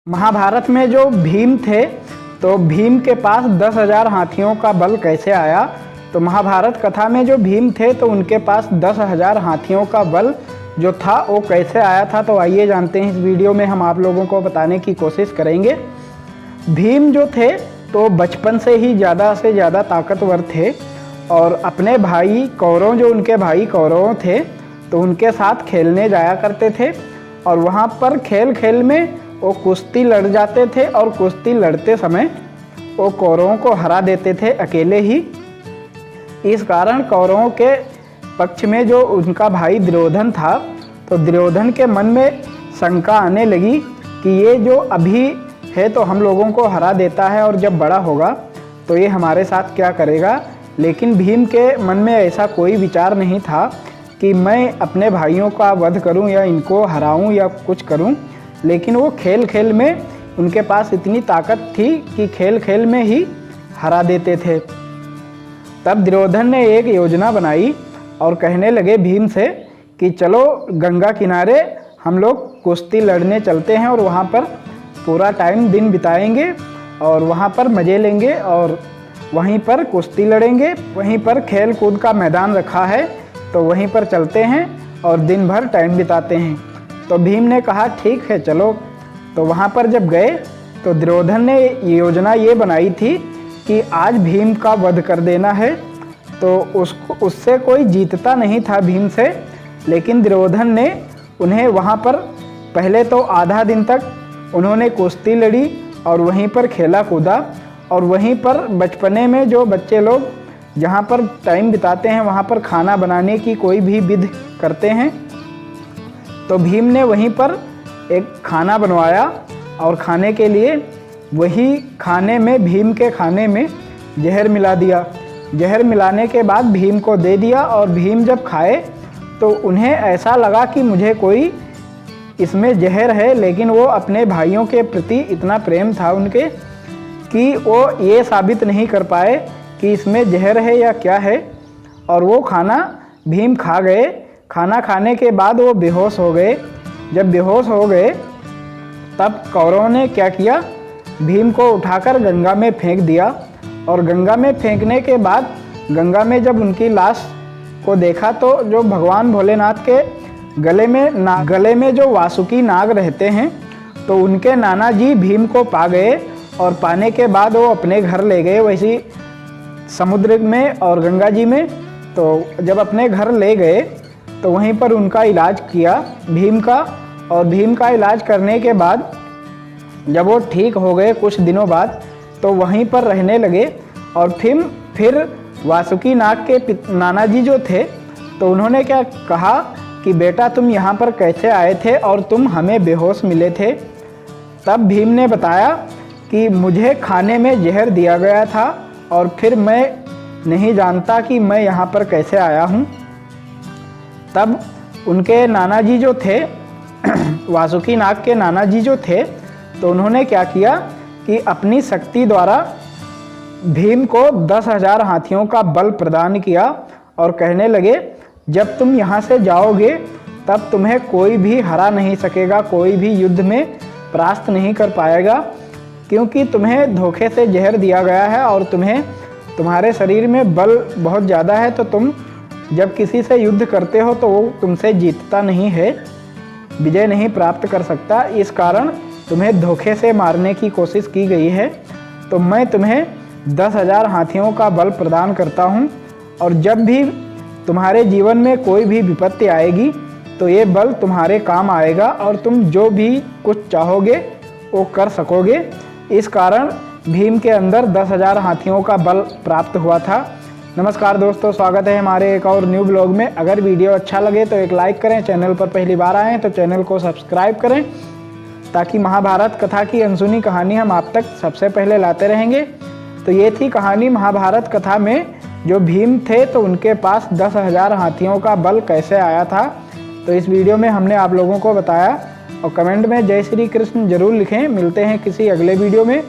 महाभारत में जो भीम थे तो भीम के पास 10,000 हाथियों का बल कैसे आया। तो महाभारत कथा में जो भीम थे तो उनके पास 10,000 हाथियों का बल जो था वो कैसे आया था। तो आइए जानते हैं, इस वीडियो में हम आप लोगों को बताने की कोशिश करेंगे। भीम जो थे तो बचपन से ही ज़्यादा से ज़्यादा ताकतवर थे और अपने भाई कौरव, जो उनके भाई कौरव थे, तो उनके साथ खेलने जाया करते थे और वहाँ पर खेल खेल में वो कुश्ती लड़ जाते थे और कुश्ती लड़ते समय वो कौरवों को हरा देते थे अकेले ही। इस कारण कौरवों के पक्ष में जो उनका भाई दुर्योधन था तो दुर्योधन के मन में शंका आने लगी कि ये जो अभी है तो हम लोगों को हरा देता है और जब बड़ा होगा तो ये हमारे साथ क्या करेगा। लेकिन भीम के मन में ऐसा कोई विचार नहीं था कि मैं अपने भाइयों का वध करूं या इनको हराऊं या कुछ करूं। लेकिन वो खेल खेल में उनके पास इतनी ताकत थी कि खेल खेल में ही हरा देते थे। तब दुर्योधन ने एक योजना बनाई और कहने लगे भीम से कि चलो गंगा किनारे हम लोग कुश्ती लड़ने चलते हैं और वहाँ पर पूरा टाइम दिन बिताएंगे और वहाँ पर मज़े लेंगे और वहीं पर कुश्ती लड़ेंगे। वहीं पर खेल कूद का मैदान रखा है तो वहीं पर चलते हैं और दिन भर टाइम बिताते हैं। तो भीम ने कहा ठीक है चलो। तो वहाँ पर जब गए तो दुर्योधन ने योजना ये बनाई थी कि आज भीम का वध कर देना है। तो उससे कोई जीतता नहीं था भीम से, लेकिन दुर्योधन ने उन्हें वहाँ पर पहले तो आधा दिन तक उन्होंने कुश्ती लड़ी और वहीं पर खेला कूदा और वहीं पर बचपने में जो बच्चे लोग जहाँ पर टाइम बिताते हैं वहाँ पर खाना बनाने की कोई भी विधि करते हैं। तो भीम ने वहीं पर एक खाना बनवाया और खाने के लिए वही खाने में, भीम के खाने में जहर मिला दिया। जहर मिलाने के बाद भीम को दे दिया और भीम जब खाए तो उन्हें ऐसा लगा कि मुझे कोई इसमें जहर है, लेकिन वो अपने भाइयों के प्रति इतना प्रेम था उनके कि वो ये साबित नहीं कर पाए कि इसमें जहर है या क्या है। और वो खाना भीम खा गए। खाना खाने के बाद वो बेहोश हो गए। जब बेहोश हो गए तब कौरवों ने क्या किया, भीम को उठाकर गंगा में फेंक दिया और गंगा में फेंकने के बाद गंगा में जब उनकी लाश को देखा तो जो भगवान भोलेनाथ के गले में जो वासुकी नाग रहते हैं तो उनके नाना जी भीम को पा गए और पाने के बाद वो अपने घर ले गए वैसी समुद्र में और गंगा जी में। तो जब अपने घर ले गए तो वहीं पर उनका इलाज किया भीम का, और भीम का इलाज करने के बाद जब वो ठीक हो गए कुछ दिनों बाद तो वहीं पर रहने लगे। और फिर वासुकी नाग के नाना जी जो थे तो उन्होंने क्या कहा कि बेटा तुम यहाँ पर कैसे आए थे और तुम हमें बेहोश मिले थे। तब भीम ने बताया कि मुझे खाने में जहर दिया गया था और फिर मैं नहीं जानता कि मैं यहाँ पर कैसे आया हूँ। तब उनके नाना जी जो थे वासुकी नाग के नाना जी जो थे तो उन्होंने क्या किया कि अपनी शक्ति द्वारा भीम को 10,000 हाथियों का बल प्रदान किया और कहने लगे जब तुम यहाँ से जाओगे तब तुम्हें कोई भी हरा नहीं सकेगा, कोई भी युद्ध में परास्त नहीं कर पाएगा, क्योंकि तुम्हें धोखे से जहर दिया गया है और तुम्हारे शरीर में बल बहुत ज़्यादा है। तो तुम जब किसी से युद्ध करते हो तो वो तुमसे जीतता नहीं है, विजय नहीं प्राप्त कर सकता। इस कारण तुम्हें धोखे से मारने की कोशिश की गई है। तो मैं तुम्हें 10,000 हाथियों का बल प्रदान करता हूँ और जब भी तुम्हारे जीवन में कोई भी विपत्ति आएगी तो ये बल तुम्हारे काम आएगा और तुम जो भी कुछ चाहोगे वो कर सकोगे। इस कारण भीम के अंदर 10,000 हाथियों का बल प्राप्त हुआ था। नमस्कार दोस्तों, स्वागत है हमारे एक और न्यू ब्लॉग में। अगर वीडियो अच्छा लगे तो एक लाइक करें, चैनल पर पहली बार आएँ तो चैनल को सब्सक्राइब करें ताकि महाभारत कथा की अनसुनी कहानी हम आप तक सबसे पहले लाते रहेंगे। तो ये थी कहानी महाभारत कथा में जो भीम थे तो उनके पास 10,000 हाथियों का बल कैसे आया था। तो इस वीडियो में हमने आप लोगों को बताया और कमेंट में जय श्री कृष्ण जरूर लिखें। मिलते हैं किसी अगले वीडियो में।